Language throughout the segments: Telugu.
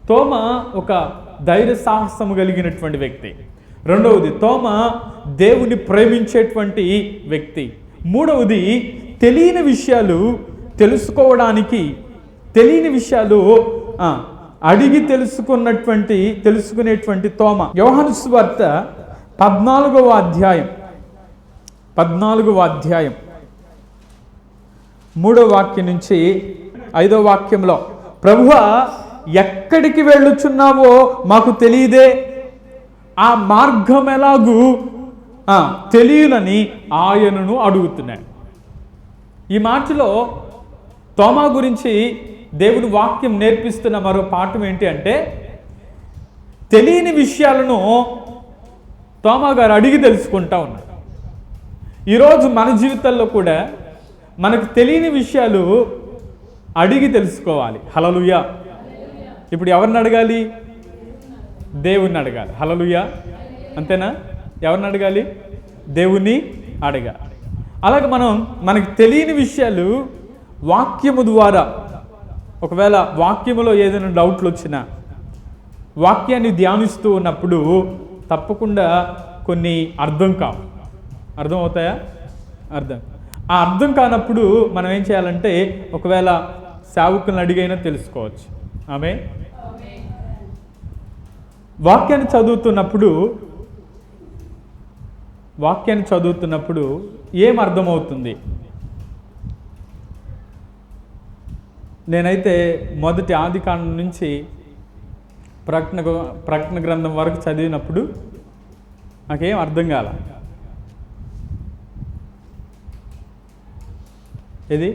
తోమ ఒక ధైర్య సాహసము కలిగినటువంటి వ్యక్తి. రెండవది, తోమ దేవుని ప్రేమించేటువంటి వ్యక్తి. మూడవది, తెలియని విషయాలు తెలియని విషయాలు అడిగి తెలుసుకునేటువంటి తోమ. యోహాను సువార్త 14వ అధ్యాయం 3వ వాక్యం నుంచి 5వ వాక్యంలో, ప్రభువా ఎక్కడికి వెళ్ళుచున్నావో మాకు తెలియదే, ఆ మార్గం ఎలాగూ తెలియనని ఆయనను అడుగుతున్నాడు. ఈ మాటలో తోమా గురించి దేవుని వాక్యం నేర్పిస్తున్న మరో పాఠం ఏంటి అంటే, తెలియని విషయాలను తోమా గారు అడిగి తెలుసుకుంటా ఉన్నాడు. ఈరోజు మన జీవితాల్లో కూడా మనకు తెలియని విషయాలు అడిగి తెలుసుకోవాలి. హల్లెలూయా. ఇప్పుడు ఎవరిని అడగాలి? దేవుణ్ణి అడగాలి. హల్లెలూయా. అంతేనా? ఎవరిని అడగాలి? దేవుణ్ణి అడగాలి. అలాగే మనకు తెలియని విషయాలు వాక్యము ద్వారా, ఒకవేళ వాక్యములో ఏదైనా డౌట్లు వచ్చినా, వాక్యాన్ని ధ్యానిస్తూ ఉన్నప్పుడు తప్పకుండా కొన్ని అర్థం కావు. అర్థం అవుతాయా? అర్థం కానప్పుడు మనం ఏం చేయాలంటే, ఒకవేళ సేవకులను అడిగైనా తెలుసుకోవచ్చు. ఆమె వాక్యాన్ని చదువుతున్నప్పుడు ఏం అర్థమవుతుంది? నేనైతే మొదటి ఆదికాండం నుంచి ప్రకటన గ్రంథం వరకు చదివినప్పుడు నాకేం అర్థం కాల. ఇది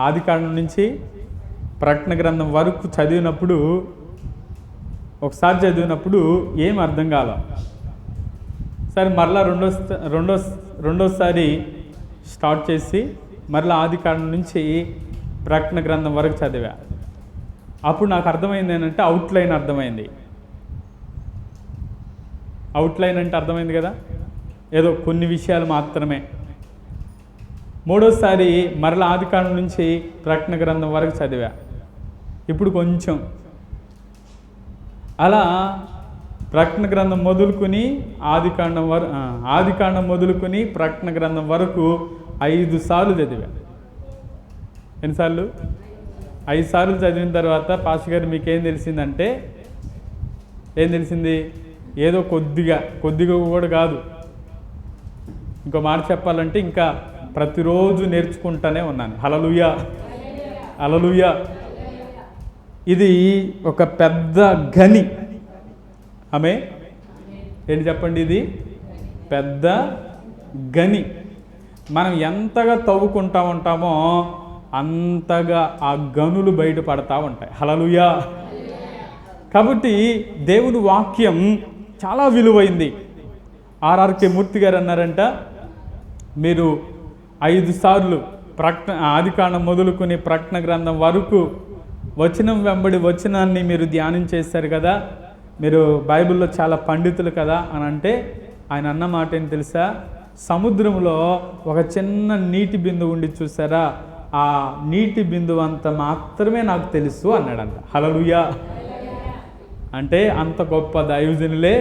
ఆదికాండం నుంచి ప్రకటన గ్రంథం వరకు ఒకసారి చదివినప్పుడు ఏం అర్థం కాల. సరే, మరలా రెండోసారి స్టార్ట్ చేసి మరలా ఆదికాండం నుంచి ప్రకటన గ్రంథం వరకు చదివా. అప్పుడు నాకు అర్థమైంది ఏంటంటే, అవుట్లైన్ అర్థమైంది. అవుట్లైన్ అంటే అర్థమైంది కదా, ఏదో కొన్ని విషయాలు మాత్రమే. మూడోసారి మరలా ఆదికాండం నుంచి ప్రకటన గ్రంథం వరకు చదివా. ఇప్పుడు కొంచెం అలా ప్రకటన గ్రంథం మొదలుకొని ఆదికాండం మొదలుకొని ప్రకటన గ్రంథం వరకు 5 సార్లు చదివా. ఎన్నిసార్లు? 5 సార్లు చదివిన తర్వాత, పాస్టర్ గారు మీకేం తెలిసిందంటే, ఏం తెలిసింది? ఏదో కొద్దిగా కూడా కాదు, ఇంకో మాట చెప్పాలంటే ఇంకా ప్రతిరోజు నేర్చుకుంటానే ఉన్నాను. హల్లెలూయా. హల్లెలూయా. ఇది ఒక పెద్ద గని. ఆమె ఏంటి చెప్పండి? ఇది పెద్ద గని. మనం ఎంతగా తవ్వుకుంటా ఉంటామో అంతగా ఆ గనులు బయటపడతా ఉంటాయి. హల్లెలూయా. కాబట్టి దేవుని వాక్యం చాలా విలువైంది. ఆర్ఆర్కే మూర్తి గారు అన్నారంట, మీరు 5 సార్లు ఆదికాండం మొదలుకొని ప్రకటన గ్రంథం వరకు వచనం వెంబడి వచనాన్ని మీరు ధ్యానం చేశారు కదా, మీరు బైబిల్లో చాలా పండితులు కదా అని అంటే, ఆయన అన్న మాట ఏం తెలుసా? సముద్రంలో ఒక చిన్న నీటి బిందువు ఉండి చూసారా, ఆ నీటి బిందువు అంత మాత్రమే నాకు తెలుసు అన్నాడంట. హల్లెలూయా. అంటే అంత గొప్ప దైవజనులే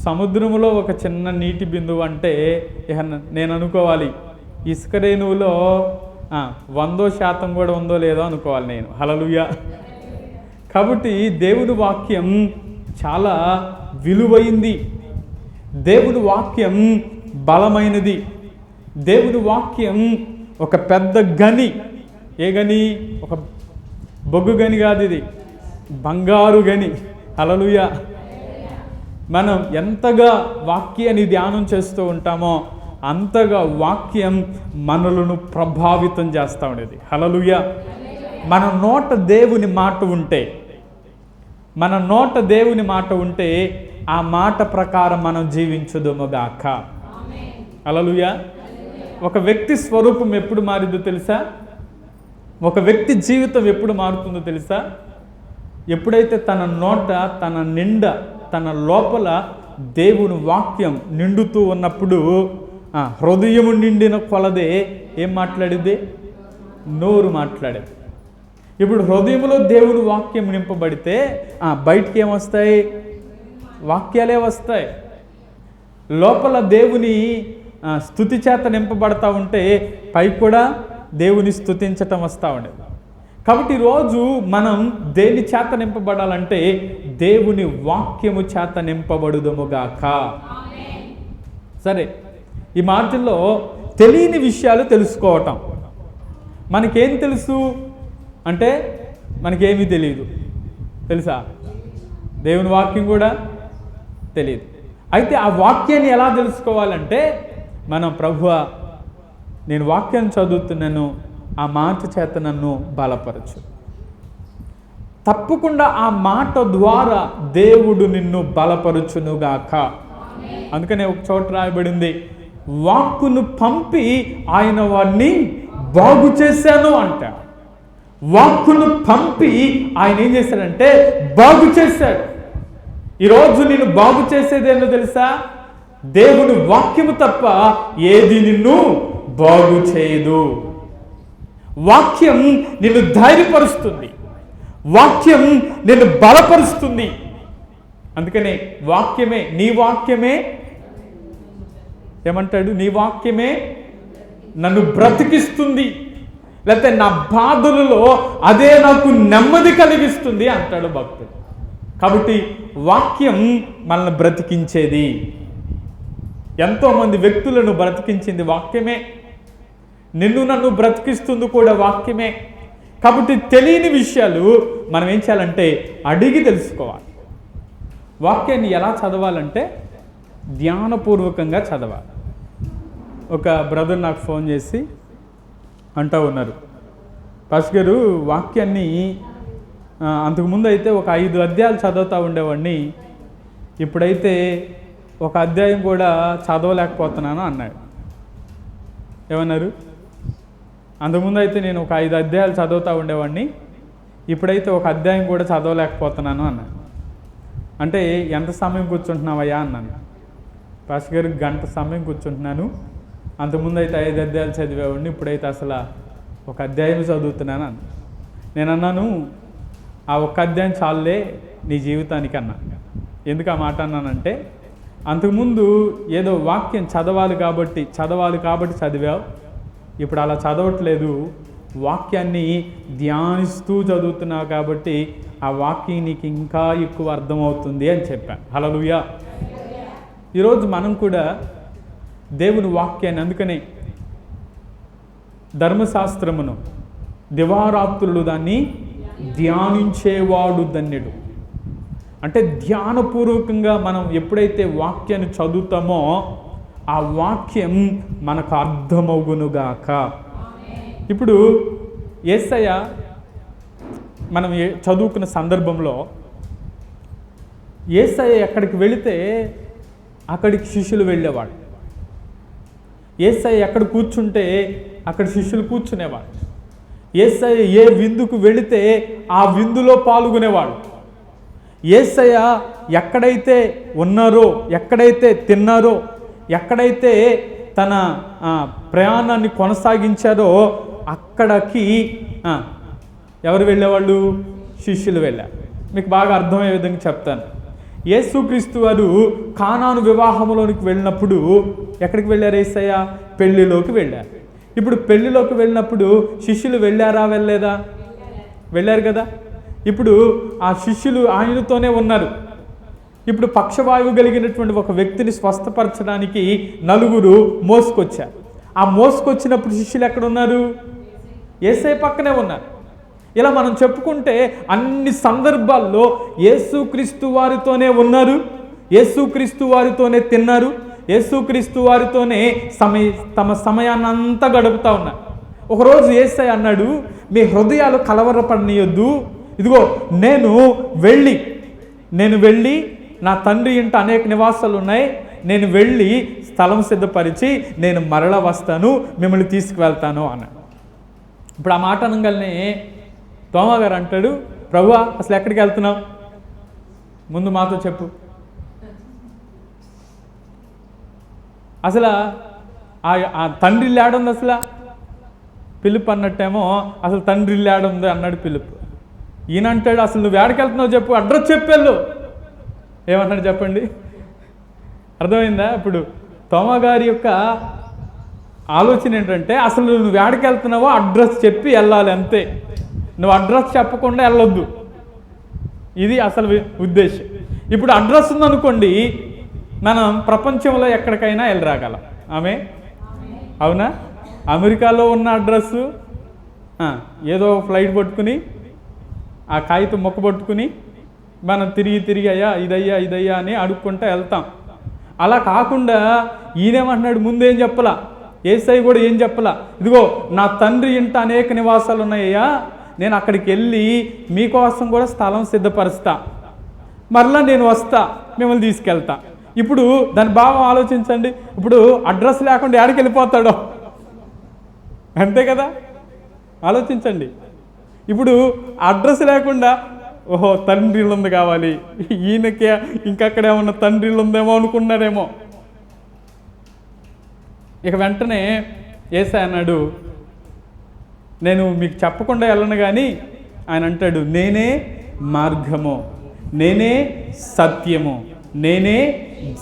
సముద్రంలో ఒక చిన్న నీటి బిందువు అంటే, నేను అనుకోవాలి ఇసుక రేణువులో 100% కూడా ఉందో లేదో అనుకోవాలి నేను. హల్లెలూయా. కాబట్టి దేవుని వాక్యం చాలా విలువైంది. దేవుని వాక్యం బలమైనది. దేవుని వాక్యం ఒక పెద్ద గని. ఏ గని? ఒక బొగ్గు గని కాదు, ఇది బంగారు గని. హల్లెలూయా. మనం ఎంతగా వాక్యాన్ని ధ్యానం చేస్తూ ఉంటామో అంతగా వాక్యం మనలను ప్రభావితం చేస్తూ ఉండేది. హల్లెలూయా. మన నోట దేవుని మాట ఉంటే ఆ మాట ప్రకారం మనం జీవించుదుముగాక. హల్లెలూయా. ఒక వ్యక్తి స్వరూపం ఎప్పుడు మారిందో తెలుసా? ఒక వ్యక్తి జీవితం ఎప్పుడు మారుతుందో తెలుసా? ఎప్పుడైతే తన నోట, తన లోపల దేవుని వాక్యం నిండుతూ ఉన్నప్పుడు, హృదయము నిండిన కొలదే ఏం మాట్లాడేది? నోరు మాట్లాడేది. ఇప్పుడు హృదయంలో దేవుని వాక్యం నింపబడితే బయటికి ఏమొస్తాయి? వాక్యాలే వస్తాయి. లోపల దేవుని స్తుతి చేత నింపబడతా ఉంటే పైకి కూడా దేవుని స్తుతించటం వస్తూ ఉండేది. కాబట్టి ఈరోజు మనం దేని చేత నింపబడాలంటే దేవుని వాక్యము చేత నింపబడుదుముగాక. సరే, ఈ మాటల్లో తెలియని విషయాలు తెలుసుకోవటం. మనకేం తెలుసు అంటే మనకేమీ తెలియదు. తెలుసా? దేవుని వాక్యం కూడా తెలియదు. అయితే ఆ వాక్యాన్ని ఎలా తెలుసుకోవాలంటే మనం ప్రభువా నేను వాక్యాన్ని చదువుతున్నాను, ఆ మాట చేత నన్ను బలపరచు. తప్పకుండా ఆ మాట ద్వారా దేవుడు నిన్ను బలపరచునుగాక. అందుకనే ఒక చోట రాయబడింది, వాక్కును పంపి ఆయన వాడిని బాగు చేశాను అంట. వాక్కును పంపి ఆయన ఏం చేశాడంటే బాగు చేశాడు. ఈరోజు నిన్ను బాగు చేసేదేందో తెలుసా? దేవుని వాక్యము తప్ప ఏది నిన్ను బాగు చేయదు. వాక్యం నిన్ను ధైర్యపరుస్తుంది, వాక్యం నిన్ను బలపరుస్తుంది. అందుకనే వాక్యమే, నీ వాక్యమే ఏమంటాడు? నీ వాక్యమే నన్ను బ్రతికిస్తుంది, లేకపోతే నా బాధలలో అదే నాకు నెమ్మది కలిగిస్తుంది అంటాడు భక్తుడు. కాబట్టి వాక్యం మనల్ని బ్రతికించేది. ఎంతోమంది వ్యక్తులను బ్రతికించింది వాక్యమే, నిన్ను నన్ను బ్రతికిస్తుంది కూడా వాక్యమే. కాబట్టి తెలియని విషయాలు మనం ఏం చేయాలంటే అడిగి తెలుసుకోవాలి. వాక్యాన్ని ఎలా చదవాలంటే ధ్యానపూర్వకంగా చదవాలి. ఒక బ్రదర్ నాకు ఫోన్ చేసి అంటూ ఉన్నారు, పాస్టర్ గారు వాక్యాన్ని అంతకుముందు అయితే ఒక 5 అధ్యాయాలు చదువుతూ ఉండేవాడిని, ఇప్పుడైతే ఒక అధ్యాయం కూడా చదవలేకపోతున్నాను అన్నాడు. ఏమన్నారు? అంతకుముందు అయితే నేను ఒక 5 అధ్యాయాలు చదువుతూ ఉండేవాడిని, ఇప్పుడైతే ఒక అధ్యాయం కూడా చదవలేకపోతున్నాను అన్నాడు. అంటే ఎంత సమయం కూర్చుంటున్నావయ్యా అన్నాను. పాస్టర్ గారు గంట సమయం కూర్చుంటున్నాను, అంతకుముందు అయితే 5 అధ్యాయాలు చదివేవాడిని, ఇప్పుడైతే అసలు ఒక అధ్యాయం చదువుతున్నాను అన్న. నేను అన్నాను, ఆ ఒక్క అధ్యాయం చాలులే నీ జీవితానికి అన్నా. ఎందుకు ఆ మాట అన్నానంటే అంతకుముందు ఏదో వాక్యం చదవాలి కాబట్టి చదివావు, ఇప్పుడు అలా చదవట్లేదు, వాక్యాన్ని ధ్యానిస్తూ చదువుతున్నావు కాబట్టి ఆ వాక్యం నీకు ఇంకా ఎక్కువ అర్థమవుతుంది అని చెప్పాను. హల్లెలూయా. ఈరోజు మనం కూడా దేవుని వాక్యాన్ని, అందుకనే ధర్మశాస్త్రమును దివారాత్రులు దాన్ని ధ్యానించేవాడు ధన్యుడు. అంటే ధ్యానపూర్వకంగా మనం ఎప్పుడైతే వాక్యాన్ని చదువుతామో ఆ వాక్యం మనకు అర్థమవునుగాక. ఇప్పుడు యేసయ్య మనం చదువుకున్న సందర్భంలో యేసయ్య ఎక్కడికి వెళితే అక్కడికి శిష్యులు వెళ్ళేవాడు. యేసయ్య ఎక్కడ కూర్చుంటే అక్కడ శిష్యులు కూర్చునేవాడు. యేసయ్య ఏ విందుకు వెళితే ఆ విందులో పాల్గొనేవాడు. యేసయ్య ఎక్కడైతే ఉన్నారో, ఎక్కడైతే తిన్నారో, ఎక్కడైతే తన ప్రయాణాన్ని కొనసాగించారో అక్కడికి ఎవరు వెళ్ళేవాళ్ళు? శిష్యులు వెళ్ళారు. మీకు బాగా అర్థమయ్యే విధంగా చెప్తాను. యేసుక్రీస్తు వారు కానాను వివాహంలోనికి వెళ్ళినప్పుడు ఎక్కడికి వెళ్ళారు? యేసయ్య పెళ్లిలోకి వెళ్ళారు. ఇప్పుడు పెళ్లిలోకి వెళ్ళినప్పుడు శిష్యులు వెళ్ళారా వెళ్ళలేదా? వెళ్ళారు కదా. ఇప్పుడు ఆ శిష్యులు ఆయనతోనే ఉన్నారు. ఇప్పుడు పక్షవాయువు కలిగినటువంటి ఒక వ్యక్తిని స్వస్థపరచడానికి 9 మోసుకొచ్చారు. ఆ మోసుకొచ్చినప్పుడు శిష్యులు ఎక్కడ ఉన్నారు? యేసయ్య పక్కనే ఉన్నారు. ఇలా మనం చెప్పుకుంటే అన్ని సందర్భాల్లో యేసుక్రీస్తు వారితోనే ఉన్నారు, యేసుక్రీస్తు వారితోనే తిన్నారు, యేసుక్రీస్తు వారితోనే తమ సమయాన్నంతా గడుపుతూ ఉన్నారు. ఒకరోజు యేసయ్య అన్నాడు, మీ హృదయాలు కలవరపడనీయొద్దు, ఇదిగో నేను వెళ్ళి నా తండ్రి ఇంట అనేక నివాసాలు ఉన్నాయి, నేను వెళ్ళి స్థలం సిద్ధపరిచి నేను మరలా వస్తాను, మిమ్మల్ని తీసుకువెళ్తాను అన్నాడు. ఇప్పుడు ఆ మాట అనగానే తోమా గారు అంటాడు, ప్రభువా అసలు ఎక్కడికి వెళ్తున్నావు? ముందు మాతో చెప్పు. అసలు ఆ తండ్రి లేడుంది, అసలు పిలుపు అన్నట్టేమో అసలు తండ్రి ఇల్లు ఏడ ఉంది అన్నాడు పిలుపు. ఈయన అంటాడు అసలు నువ్వు ఏడకి వెళ్తున్నావు చెప్పు, అడ్రస్ చెప్పెళ్ళు. ఏమన్నాడు చెప్పండి? అర్థమైందా? ఇప్పుడు తోమా గారి యొక్క ఆలోచన ఏంటంటే అసలు నువ్వు ఏడకి వెళ్తున్నావో అడ్రస్ చెప్పి వెళ్ళాలి, అంతే. నువ్వు అడ్రస్ చెప్పకుండా వెళ్ళొద్దు, ఇది అసలు ఉద్దేశం. ఇప్పుడు అడ్రస్ ఉందనుకోండి, మనం ప్రపంచంలో ఎక్కడికైనా వెళ్ళి రాగలం. ఆమె అవునా? అమెరికాలో ఉన్న అడ్రస్సు ఏదో ఫ్లైట్ పట్టుకుని ఆ కాగితం మొక్క పట్టుకుని మనం తిరిగి అయ్యా ఇదయ్యా అని అడుక్కుంటా వెళ్తాం. అలా కాకుండా ఈయనేమంటున్నాడు, ముందేం చెప్పలా, యేసయ్య కూడా ఏం చెప్పలా, ఇదిగో నా తండ్రి ఇంట అనేక నివాసాలు ఉన్నాయ్యా, నేను అక్కడికి వెళ్ళి మీకోసం కూడా స్థలం సిద్ధపరుస్తా, మరలా నేను వస్తా, మిమ్మల్ని తీసుకెళ్తా. ఇప్పుడు దాని భావం ఆలోచించండి. ఇప్పుడు అడ్రస్ లేకుండా ఎక్కడికి వెళ్ళిపోతాడో, అంతే కదా? ఆలోచించండి. ఇప్పుడు అడ్రస్ లేకుండా ఓహో తండ్రి ఇల్లు ఉంది కావాలి, ఈయనకే ఇంకక్కడేమన్నా తండ్రి ఇల్లు ఉందేమో అనుకున్నారేమో. ఇక వెంటనే యేసయ్య అన్నాడు, నేను మీకు చెప్పకుండా వెళ్ళను కానీ, ఆయన అంటాడు, నేనే మార్గము, నేనే సత్యము, నేనే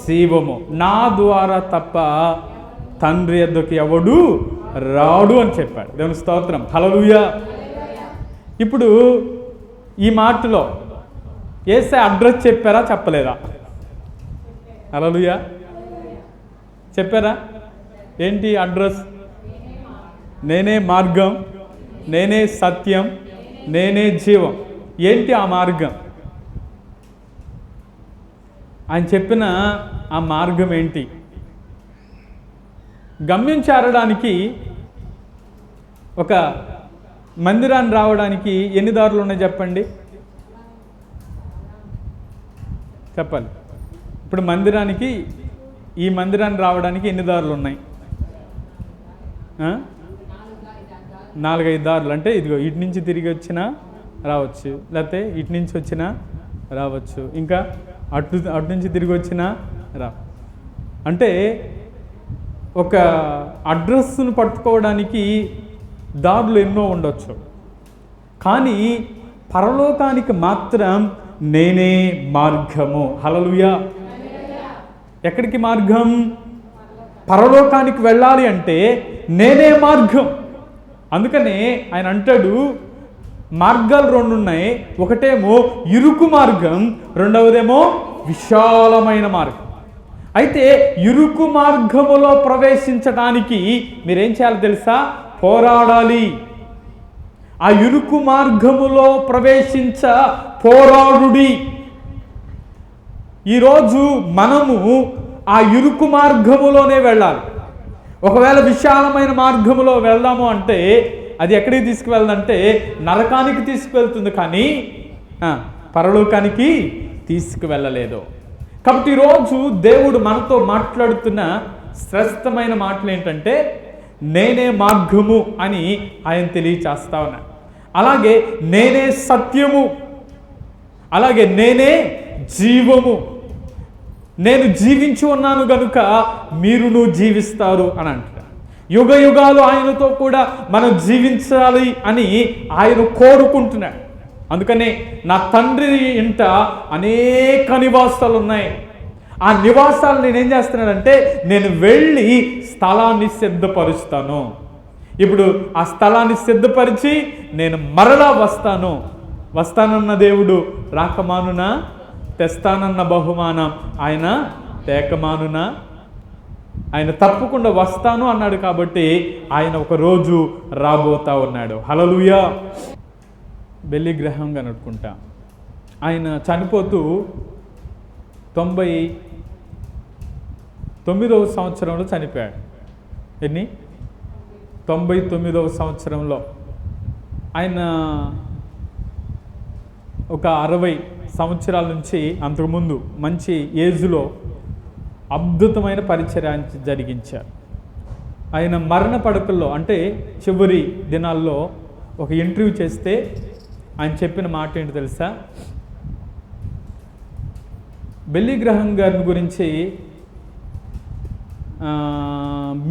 జీవము, నా ద్వారా తప్ప తండ్రి యొద్దకు ఎవడు రాడు అని చెప్పాడు. దేవుని స్తోత్రం, హల్లెలూయా. ఇప్పుడు ఈ మాటలో యేసయ్య అడ్రస్ చెప్పారా చెప్పలేదా? హల్లెలూయా. చెప్పారా? ఏంటి అడ్రస్? నేనే మార్గం, నేనే సత్యం, నేనే జీవం. ఏంటి ఆ మార్గం? ఆయన చెప్పిన ఆ మార్గం ఏంటి? గమ్యం చేరడానికి, ఒక మందిరాన్ని రావడానికి ఎన్ని దారులు ఉన్నాయి చెప్పండి? చెప్పాలి. ఇప్పుడు మందిరానికి, ఈ మందిరాన్ని రావడానికి ఎన్ని దారులు ఉన్నాయి? 4-5 దారులు. అంటే ఇదిగో ఇటు నుంచి తిరిగి వచ్చినా రావచ్చు, లేకపోతే ఇటు నుంచి వచ్చినా రావచ్చు, ఇంకా అటు నుంచి తిరిగి వచ్చినా అంటే ఒక అడ్రస్ను పట్టుకోవడానికి దారులు ఎన్నో ఉండొచ్చు, కానీ పరలోకానికి మాత్రం నేనే మార్గము. హల్లెలూయా. ఎక్కడికి మార్గం? పరలోకానికి వెళ్ళాలి అంటే నేనే మార్గం. అందుకనే ఆయన అంటాడు, మార్గాలు 2 ఉన్నాయి, ఒకటేమో ఇరుకు మార్గం, రెండవదేమో విశాలమైన మార్గం. అయితే ఇరుకు మార్గములో ప్రవేశించడానికి మీరేం చేయాలో తెలుసా? పోరాడాలి. ఆ ఇరుకు మార్గములో ప్రవేశించ పోరాడుడి. ఈరోజు మనము ఆ ఇరుకు మార్గములోనే వెళ్ళాలి. ఒకవేళ విశాలమైన మార్గములో వెళ్దాము అంటే అది ఎక్కడికి తీసుకువెళ్దంటే నరకానికి తీసుకువెళ్తుంది, కానీ పరలోకానికి తీసుకువెళ్ళలేదు. కాబట్టి ఈరోజు దేవుడు మనతో మాట్లాడుతున్న శ్రేష్టమైన మాటలు ఏంటంటే నేనే మార్గము అని ఆయన తెలియచేస్తా ఉన్నాడు. అలాగే నేనే సత్యము, అలాగే నేనే జీవము, నేను జీవించి ఉన్నాను గనుక మీరును జీవిస్తారు అని అంటారు. యుగ యుగాలు ఆయనతో కూడా మనం జీవించాలి అని ఆయన కోరుకుంటున్నాడు. అందుకనే నా తండ్రి ఇంట అనేక నివాసాలు ఉన్నాయి. ఆ నివాసాలు నేనేం చేస్తున్నానంటే నేను వెళ్ళి స్థలాన్ని సిద్ధపరుస్తాను. ఇప్పుడు ఆ స్థలాన్ని సిద్ధపరిచి నేను మరలా వస్తానన్న దేవుడు రాకమానునా, తెస్తానన్న బహుమానం ఆయన తేకమానునా? ఆయన తప్పకుండా వస్తాను అన్నాడు కాబట్టి ఆయన ఒక రోజు రాబోతా ఉన్నాడు. హల్లెలూయా. బెల్లి గ్రహం కనుక్కుంటా ఆయన చనిపోతూ 99వ సంవత్సరంలో చనిపోయాడు. ఎన్ని? 99వ సంవత్సరంలో. ఆయన ఒక 60 సంవత్సరాల నుంచి అంతకుముందు మంచి ఏజ్లో అద్భుతమైన పరిచర్య జరిగించారు. ఆయన మరణ పడకల్లో, అంటే చివరి దినాల్లో ఒక ఇంటర్వ్యూ చేస్తే ఆయన చెప్పిన మాట ఏంటి తెలుసా? బెల్లి గ్రహం గారి గురించి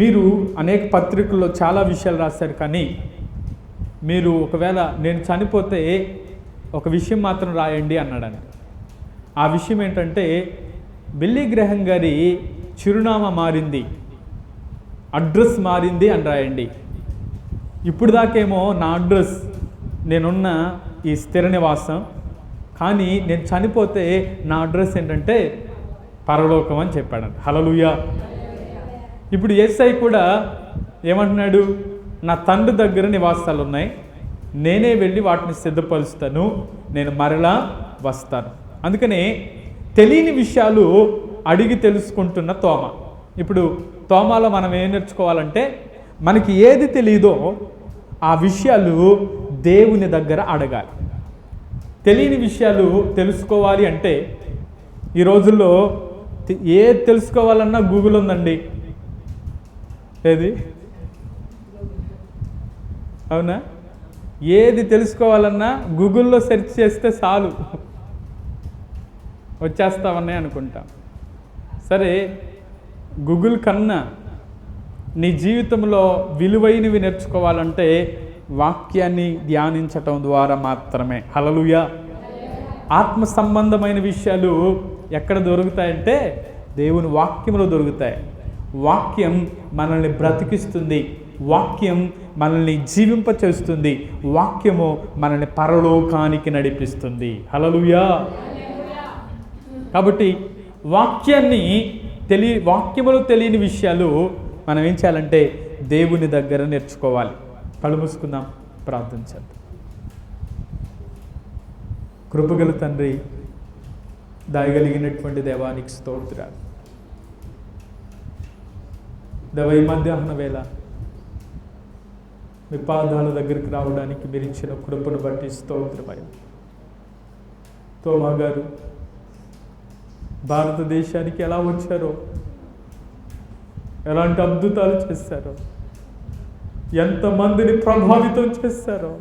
మీరు అనేక పత్రికల్లో చాలా విషయాలు రాశారు, కానీ మీరు ఒకవేళ నేను చనిపోతే ఒక విషయం మాత్రం రాయండి అన్నాడని. ఆ విషయం ఏంటంటే బిల్లీ గ్రహం గారి చిరునామా మారింది, అడ్రస్ మారింది అని రాయండి. ఇప్పుడు దాకేమో నా అడ్రస్ నేనున్న ఈ స్థిర నివాసం, కానీ నేను చనిపోతే నా అడ్రస్ ఏంటంటే పరలోకం అని చెప్పాడంట. హల్లెలూయా. ఇప్పుడు యేసయ్య కూడా ఏమంటున్నాడు, నా తండ్రి దగ్గర నివాసాలు ఉన్నాయి, నేనే వెళ్ళి వాటిని సిద్ధపరుస్తాను, నేను మరలా వస్తాను. అందుకనే తెలియని విషయాలు అడిగి తెలుసుకుంటున్న తోమ. ఇప్పుడు తోమాలో మనం ఏం నేర్చుకోవాలంటే, మనకి ఏది తెలియదో ఆ విషయాలు దేవుని దగ్గర అడగాలి. తెలియని విషయాలు తెలుసుకోవాలి అంటే ఈ రోజుల్లో ఏది తెలుసుకోవాలన్నా గూగుల్ ఉందండి. ఏది అవునా? ఏది తెలుసుకోవాలన్నా గూగుల్లో సెర్చ్ చేస్తే చాలు, వచ్చేస్తామన్నాయి అనుకుంటాం. సరే, గూగుల్ కన్నా నీ జీవితంలో విలువైనవి నేర్చుకోవాలంటే వాక్యాన్ని ధ్యానించటం ద్వారా మాత్రమే. హల్లెలూయా. ఆత్మ సంబంధమైన విషయాలు ఎక్కడ దొరుకుతాయంటే దేవుని వాక్యంలో దొరుకుతాయి. వాక్యం మనల్ని బ్రతికిస్తుంది, వాక్యం మనల్ని జీవింపచేస్తుంది, వాక్యము మనల్ని పరలోకానికి నడిపిస్తుంది. హల్లెలూయా. కాబట్టి వాక్యములో తెలియని విషయాలు మనం ఏం చేయాలంటే దేవుని దగ్గర నేర్చుకోవాలి. కళ్ళు మూసుకుందాం, ప్రార్థన చేద్దాం. కృపగల తండ్రి, దయగలిగినటువంటి దేవానికి స్తోత్రాలు. దేవ, ఈ మధ్యాహ్న వేళ మీ పాదాల దగ్గరికి రావడానికి మీరు ఇచ్చిన కృపను బట్టి స్తోత్రమయ్యా. తోమా గారు భారతదేశానికి ఎలా వచ్చారో, ఎలాంటి అద్భుతాలు చేశారో, ఎంతమందిని ప్రభావితం చేశారో,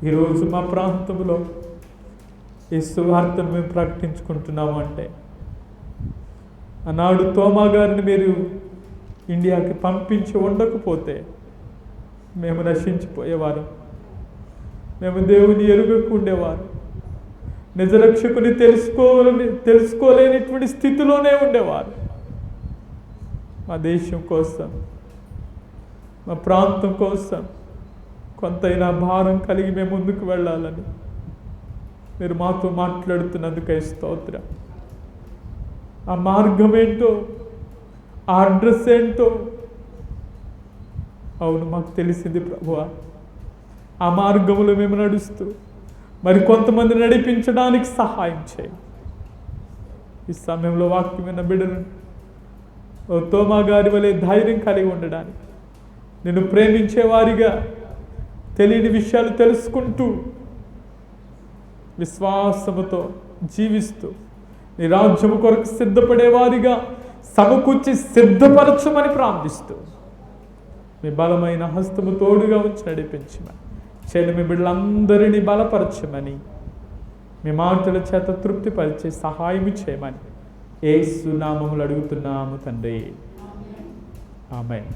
ఈరోజు మా ప్రాంతంలో ఈ సువార్తను మేము ప్రకటించుకుంటున్నాము అంటే, ఆనాడు తోమా గారిని మీరు ఇండియాకి పంపించి ఉండకపోతే మేము నశించిపోయేవారు, మేము దేవుని ఎరుగకు ఉండేవారు, నిజరక్షకుని తెలుసుకోలేనిటువంటి స్థితిలోనే ఉండేవారు. మా దేశం కోసం, మా ప్రాంతం కోసం కొంతైనా భారం కలిగి మేము ముందుకు వెళ్ళాలని మీరు మాతో మాట్లాడుతున్నందుకై స్తోత్రం. ఆ మార్గం ఏంటో, ఆ అడ్రస్ ఏంటో అవును మాకు తెలిసింది ప్రభువా. ఆ మార్గంలో మేము నడుస్తూ మరి కొంతమంది నడిపించడానికి సహాయం చేయండి. ఈ సమయంలో వాక్యమైన బిడ్డలు తోమా గారి వలె ధైర్యం కలిగి ఉండడానికి, నిన్ను ప్రేమించేవారిగా తెలియని విషయాలు తెలుసుకుంటూ విశ్వాసముతో జీవిస్తూ నీ రాజ్యము కొరకు సిద్ధపడేవారిగా సమకూర్చి సిద్ధపరచమని ప్రార్థిస్తూ మీ బలమైన హస్తము తోడుగా ఉంచి నడిపించమని, మీ బిడ్డలందరినీ బలపరచమని, మీ మాటల చేత తృప్తిపరిచే సహాయం చేయమని యేసు నామములో అడుగుతున్నాము తండ్రి. ఆమేన్.